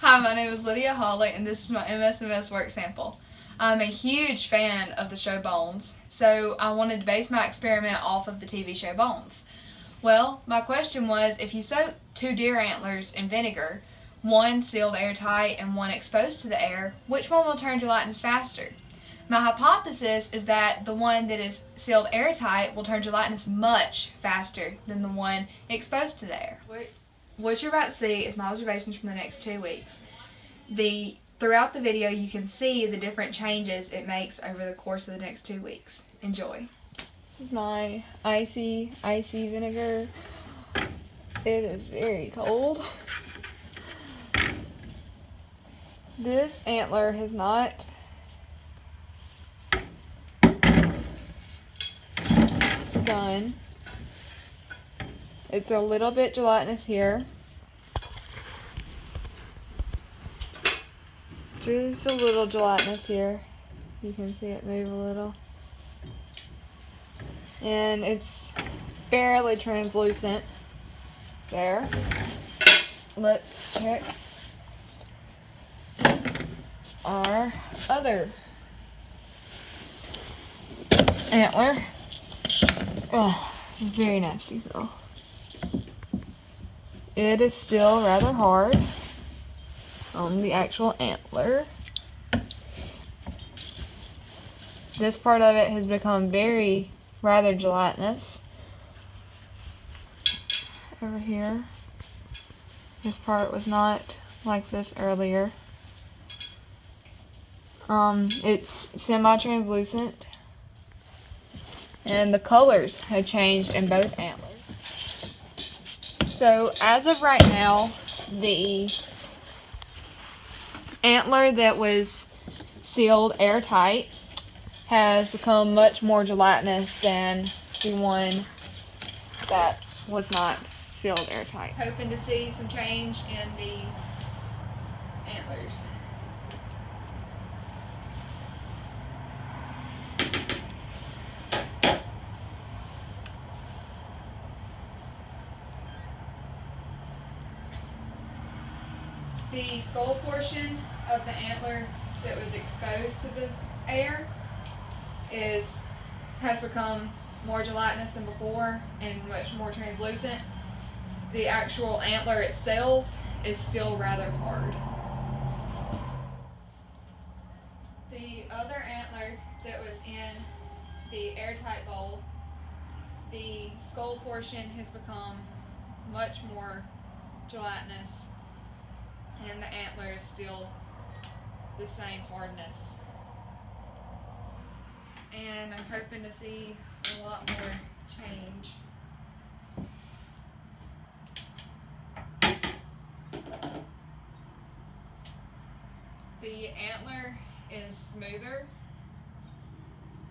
Hi, my name is Lydia Holley, and this is my MSMS work sample. I'm a huge fan of the show Bones, so I wanted to base my experiment off of the TV show Bones. Well, my question was, if you soak 2 deer antlers in vinegar, one sealed airtight and one exposed to the air, which one will turn gelatinous faster? My hypothesis is that the one that is sealed airtight will turn gelatinous much faster than the one exposed to the air. What you're about to see is my observations from the next 2 weeks. Throughout the video, you can see the different changes it makes over the course of the next 2 weeks. Enjoy. This is my icy vinegar. It is very cold. This antler has not done. It's a little bit gelatinous here. Just a little gelatinous here. You can see it move a little. And it's barely translucent. There. Let's check our other antler. Oh, very nasty though. It is still rather hard on the actual antler. This part of it has become rather gelatinous. Over here, this part was not like this earlier. It's semi-translucent, and the colors have changed in both antlers. So as of right now, the antler that was sealed airtight has become much more gelatinous than the one that was not sealed airtight. Hoping to see some change in the antlers. The skull portion of the antler that was exposed to the air has become more gelatinous than before and much more translucent. The actual antler itself is still rather hard. The other antler that was in the airtight bowl, the skull portion has become much more gelatinous, and the antler is still the same hardness. And I'm hoping to see a lot more change. The antler is smoother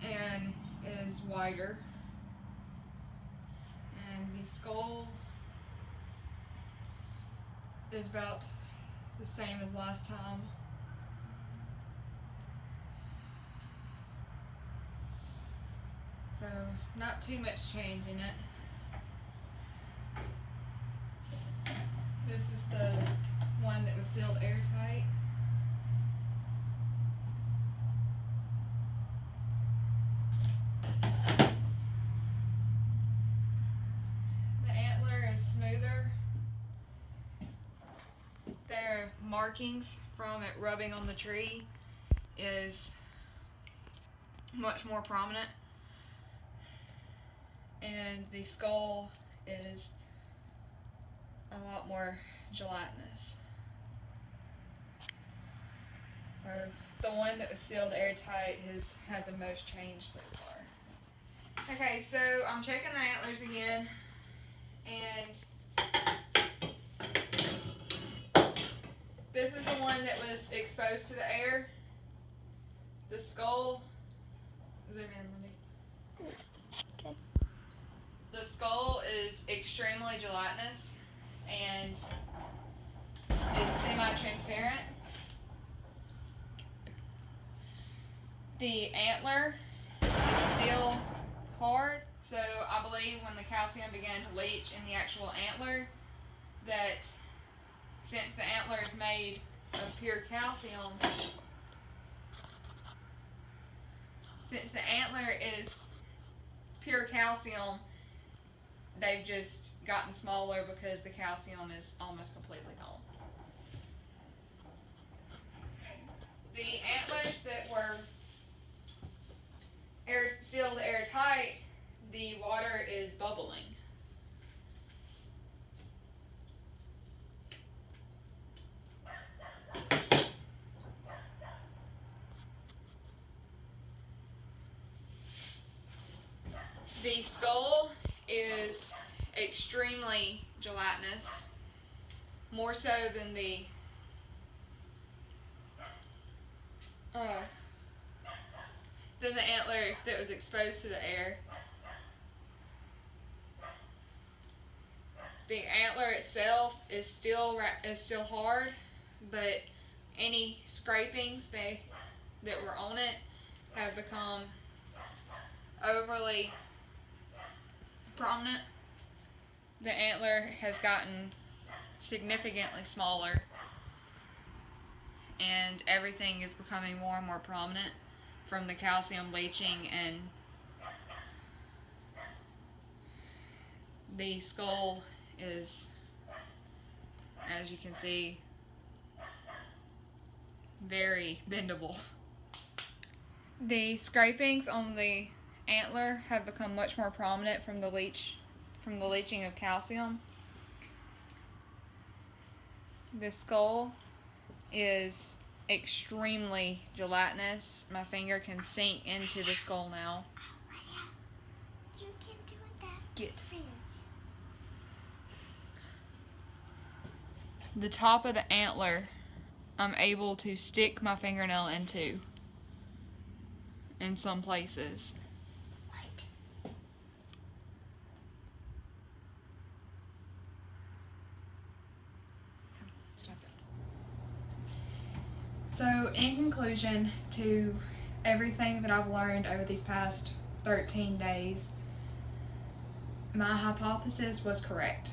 and is wider, and the skull is about the same as last time. So not too much change in it. This is the one that was sealed airtight. The antler is smoother. Their markings from it rubbing on the tree is much more prominent, and the skull is a lot more gelatinous. So the one that was sealed airtight has had the most change so far. Okay, so I'm checking the antlers again, and this is the one that was exposed to the air. The skull, zoom in, Lindy. Okay. The skull is extremely gelatinous and is semi-transparent. The antler is still hard, so I believe when the calcium began to leach in the actual antler, that since the antler is made of pure calcium, since the antler is pure calcium, they've just gotten smaller because the calcium is almost completely gone. The antlers that were sealed airtight, the water is bubbling. The skull is extremely gelatinous, more so than the antler that was exposed to the air. The antler itself is still hard, but any scrapings that were on it have become overly prominent. The antler has gotten significantly smaller, and everything is becoming more and more prominent from the calcium leaching, and the skull is, as you can see, very bendable. The scrapings on the antler have become much more prominent from the leaching of calcium. The skull is extremely gelatinous. My finger can sink into the skull now. You can do that. Get. Fridge. The top of the antler, I'm able to stick my fingernail into in some places. What? Stop it. So, in conclusion to everything that I've learned over these past 13 days, my hypothesis was correct.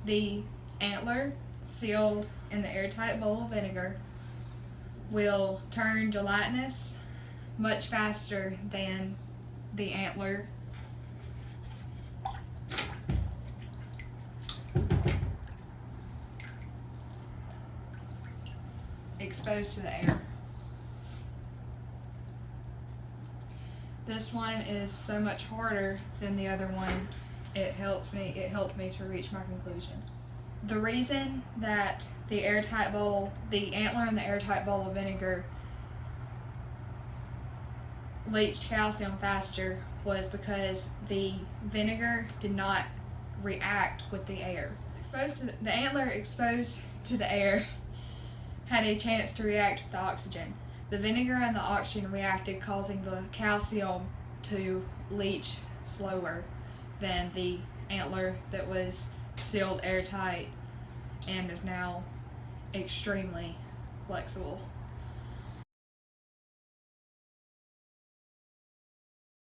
The antler sealed in the airtight bowl of vinegar will turn gelatinous much faster than the antler exposed to the air. This one is so much harder than the other one. It helped me to reach my conclusion. The reason that the antler in the airtight bowl of vinegar leached calcium faster was because the vinegar did not react with the air. The antler exposed to the air had a chance to react with the oxygen. The vinegar and the oxygen reacted, causing the calcium to leach slower than the antler that was sealed airtight and is now extremely flexible.